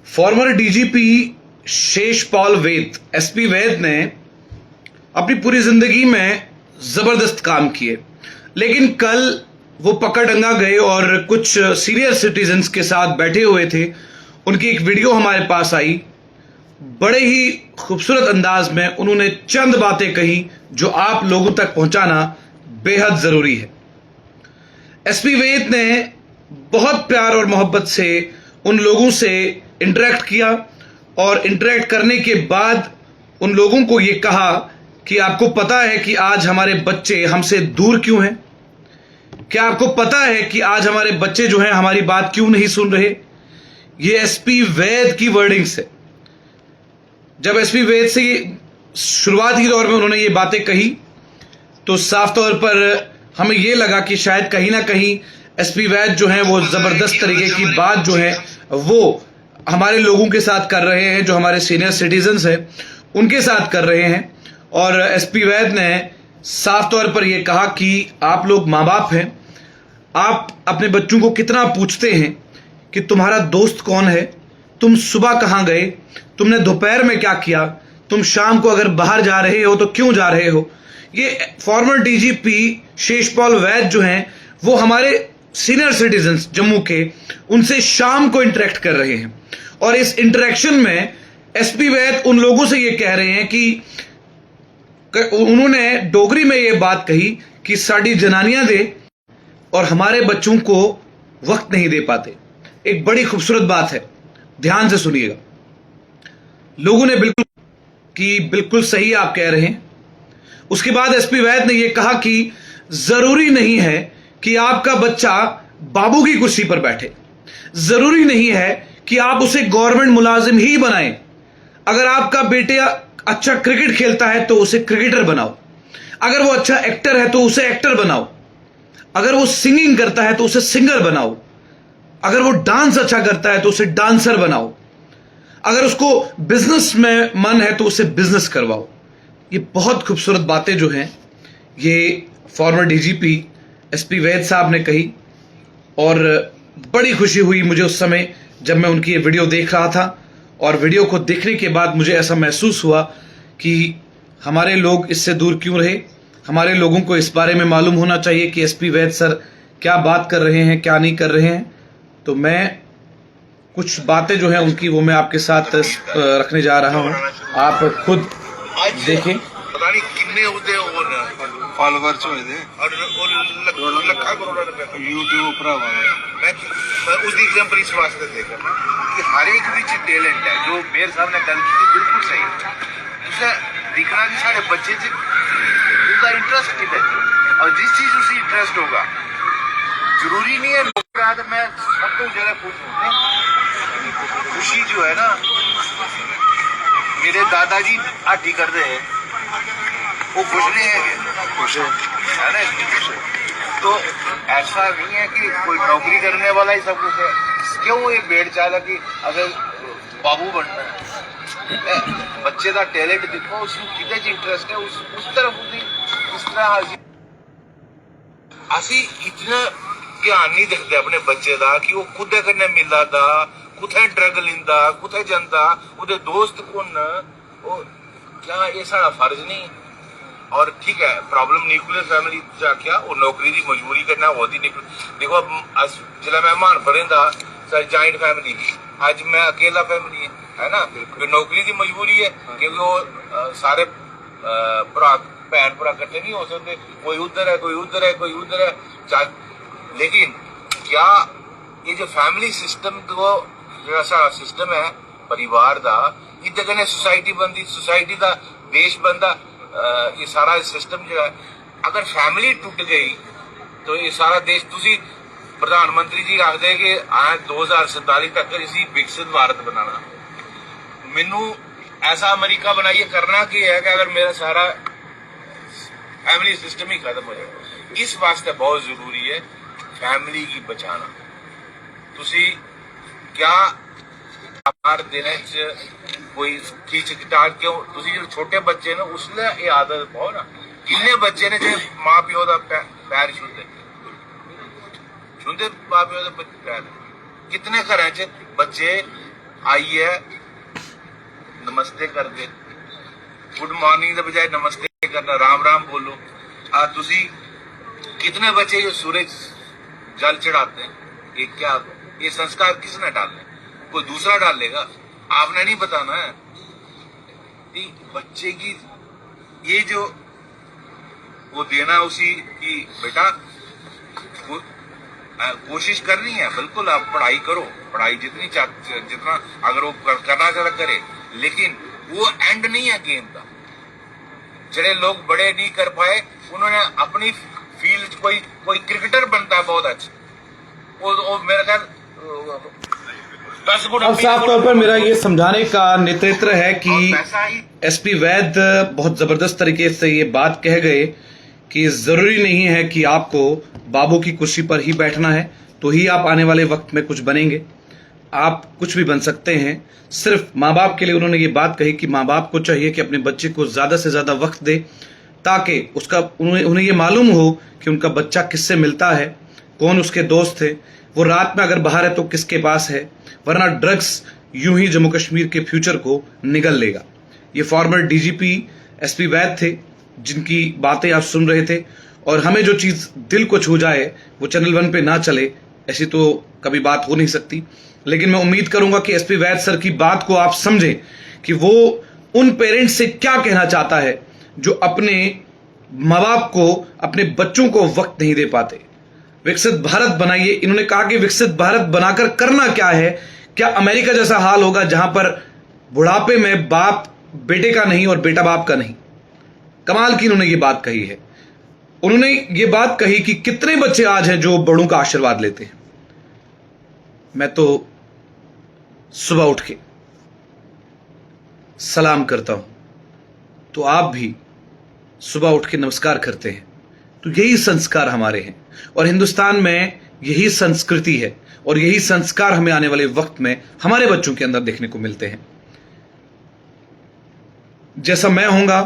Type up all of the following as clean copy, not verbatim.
Farmer DGP Sheshpal वैद, SP वैद ने अपनी पूरी जिंदगी में जबरदस्त काम किए, लेकिन कल वो पकड़ंगा गए और कुछ सीनियर सिटीजन्स के साथ बैठे हुए थे। उनकी एक वीडियो हमारे पास आई। बड़े ही खूबसूरत अंदाज में उन्होंने चंद बातें कही जो आप लोगों तक पहुंचाना बेहद जरूरी है। एसपी वैद ने बहुत प्यार और मोहब्बत से उन लोगों से इंटरेक्ट किया और इंटरेक्ट करने के बाद उन लोगों को ये कहा कि आपको पता है कि आज हमारे बच्चे हमसे दूर क्यों हैं? क्या आपको पता है कि आज हमारे बच्चे जो हैं हमारी बात क्यों नहीं सुन रहे? ये एसपी वैद की वर्डिंग्स है। जब एसपी वैद से शुरुआती दौर में उन्होंने ये बातें कही तो साफ तौर पर हमें ये लगा कि शायद कहीं ना कहीं एसपी वैद जो हैं वो जबरदस्त तरीके की बात जो है वो हमारे लोगों के साथ कर रहे हैं, जो हमारे सीनियर सिटीजन्स हैं उनके साथ कर रहे हैं। और एसपी वैद ने साफ तौर पर यह कहा कि आप लोग माँ बाप हैं, आप अपने बच्चों को कितना पूछते हैं कि तुम्हारा दोस्त कौन है, तुम सुबह कहाँ गए, तुमने दोपहर में क्या किया, तुम शाम को अगर बाहर जा रहे हो तो क्यों जा रहे हो। ये फॉर्मर डीजीपी शेषपाल वैद जो हैं वो हमारे सीनियर सिटीजन्स जम्मू के उनसे शाम को इंटरेक्ट कर रहे हैं और इस इंटरेक्शन में एसपी वैद उन लोगों से ये कह रहे हैं कि उन्होंने डोगरी में ये बात कही कि साड़ी जनानियां दे और हमारे बच्चों को वक्त नहीं दे पाते। एक बड़ी खूबसूरत बात है, ध्यान से सुनिएगा। लोगों ने बिल्कुल सही आप कह रहे हैं। उसके बाद एसपी वैद ने यह कहा कि जरूरी नहीं है कि आपका बच्चा बाबू की कुर्सी पर बैठे, जरूरी नहीं है कि आप उसे गवर्नमेंट मुलाजिम ही बनाएं। अगर आपका बेटा अच्छा क्रिकेट खेलता है तो उसे क्रिकेटर बनाओ, अगर वो अच्छा एक्टर है तो उसे एक्टर बनाओ, अगर वो सिंगिंग करता है तो उसे सिंगर बनाओ, अगर वो डांस अच्छा करता है तो उसे डांसर बनाओ, अगर उसको बिजनेस में मन है तो उसे बिजनेस करवाओ। ये बहुत खूबसूरत बातें जो हैं ये फॉर्मर डीजीपी एसपी वैद साहब ने कही और बड़ी खुशी हुई मुझे उस समय जब मैं उनकी ये वीडियो देख रहा था। और वीडियो को देखने के बाद मुझे ऐसा महसूस हुआ कि हमारे लोग इससे दूर क्यों रहे। हमारे लोगों को इस बारे में मालूम होना चाहिए कि एसपी वैद सर क्या बात कर रहे हैं, क्या नहीं कर रहे हैं। तो मैं कुछ बातें जो हैं उनकी वो मैं आपके साथ रखने जा रहा हूं, आप खुद देखें। पता नहीं कितने होते और फॉलोवर्स होए थे और लखा करोड़ रुपए यूट्यूब पर मैं उसकी एग्जांपल इस वास्ते देख रहा कि हर एक विच टैलेंट है। जो मेरे साहब ने गल की बिल्कुल सही है। उसे दिखना कि सारे बच्चे च उनका इंटरेस्ट किधर है और जिस चीज उसे इंटरेस्ट होगा जरूरी नहीं है लोग रहा। तो मैं सबको जगह खुशी जो है ना, मेरे दादाजी आटी करते हैं वो खुश नहीं है, खुश है ना। तो ऐसा नहीं है कि कोई नौकरी करने वाला ही सब कुछ है। क्यों ये भेड़ चाल कि अगर बाबू बनना है, बच्चे का टैलेंट देखो, उसको कितने इंटरेस्ट है उस तरफ इस तरह असी इतना ध्यान नहीं देखते अपने बच्चे का कि वो कुदे कन्ने मिलता था, कुथे ड्रग लिंदा, कुथे जनता, उदे दोस्त कौन, क्या ये सारा फर्ज नहीं। और ठीक है प्रॉब्लम न्यूक्लियर फैमिली क्या वो नौकरी की मजबूरी करना होती नहीं। देखो जिला मेहमान पढ़ेंदा सर जॉइंट फैमिली, आज मैं अकेला फैमिली है ना, नौकरी की मजबूरी है क्योंकि वो सारे भैन भरा इकट्ठे नहीं हो सकते, कोई उधर है कोई उधर है कोई उधर है। लेकिन क्या ये जो फैमिली सिस्टम तो सारा सिस्टम है परिवार का, इधर कने सोसाइटी बनती, सोसाइटी का देश बनता। ये सारा सिस्टम जो है अगर फैमिली टूट गई तो ये सारा देश, तुसी प्रधानमंत्री जी आखते कि 2047 तक इसी विकसित भारत बनाना। मैनू ऐसा अमेरिका बनाइए करना की है कि अगर मेरा सारा फैमिली सिस्टम ही खत्म हो जाए। इस वास्ते बहुत जरूरी है फैमिली की बचाना। तुसी क्या हमारे दिन कोई खींचतान क्यों, तुसी जो छोटे बच्चे ने उसने ये आदत पाओ ना। किन्ने बच्चे ने जो माँ प्यो का पैर छूते माँ प्यो का पैर, कितने घर च बच्चे आइए नमस्ते कर दे, गुड मॉर्निंग के बजाय नमस्ते करना, राम राम बोलो। तुसी कितने बच्चे ये सूरज जल चढ़ाते हैं, ये क्या, ये संस्कार किसने डाले? कोई दूसरा डालेगा, आपने नहीं बताना है। बच्चे की ये जो वो देना उसी की, बेटा कोशिश करनी है, बिल्कुल आप पढ़ाई करो, पढ़ाई जितना अगर वो करना चाहता करे, लेकिन वो एंड नहीं है गेम का। जड़े लोग बड़े नहीं कर पाए, उन्होंने अपनी फील्ड, कोई क्रिकेटर बनता है बहुत अच्छा, वो मेरा ख्याल अब साफ तौर पर मेरा ये समझाने का नेतृत्व है कि एसपी वैद बहुत जबरदस्त तरीके से ये बात कह गए कि जरूरी नहीं है कि आपको बाबू की कुर्सी पर ही बैठना है तो ही आप आने वाले वक्त में कुछ बनेंगे। आप कुछ भी बन सकते हैं। सिर्फ माँ बाप के लिए उन्होंने ये बात कही कि माँ बाप को चाहिए कि अपने बच्चे को ज्यादा से ज्यादा वक्त दे, ताकि उन्हें ये मालूम हो कि उनका बच्चा किससे मिलता है, कौन उसके दोस्त है, वो रात में अगर बाहर है तो किसके पास है, वरना ड्रग्स यूं ही जम्मू कश्मीर के फ्यूचर को निगल लेगा। ये फॉर्मर डीजीपी एसपी वैद थे जिनकी बातें आप सुन रहे थे, और हमें जो चीज दिल को छू जाए वो चैनल 1 पे ना चले, ऐसी तो कभी बात हो नहीं सकती। लेकिन मैं उम्मीद करूंगा कि एसपी वैद सर की बात को आप समझें कि वो उन पेरेंट्स से क्या कहना चाहता है जो अपने माँ बाप को, अपने बच्चों को वक्त नहीं दे पाते। विकसित भारत बनाइए, इन्होंने कहा कि विकसित भारत बनाकर करना क्या है? क्या अमेरिका जैसा हाल होगा जहां पर बुढ़ापे में बाप बेटे का नहीं और बेटा बाप का नहीं? कमाल की इन्होंने ये बात कही है। उन्होंने ये बात कही कि कितने बच्चे आज हैं जो बड़ों का आशीर्वाद लेते हैं। मैं तो सुबह उठ के सलाम करता हूं तो आप भी सुबह उठ के नमस्कार करते हैं, तो यही संस्कार हमारे हैं और हिंदुस्तान में यही संस्कृति है और यही संस्कार हमें आने वाले वक्त में हमारे बच्चों के अंदर देखने को मिलते हैं। जैसा मैं होऊंगा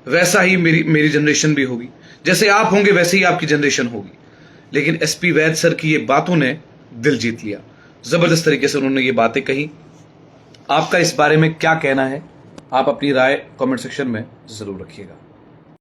वैसा ही मेरी जनरेशन भी होगी, जैसे आप होंगे वैसे ही आपकी जनरेशन होगी। लेकिन एसपी वैद सर की ये बातों ने दिल जीत लिया। जबरदस्त तरीके से उन्होंने ये बातें कही। आपका इस बारे में क्या कहना है? आप अपनी राय कमेंट सेक्शन में जरूर रखिएगा।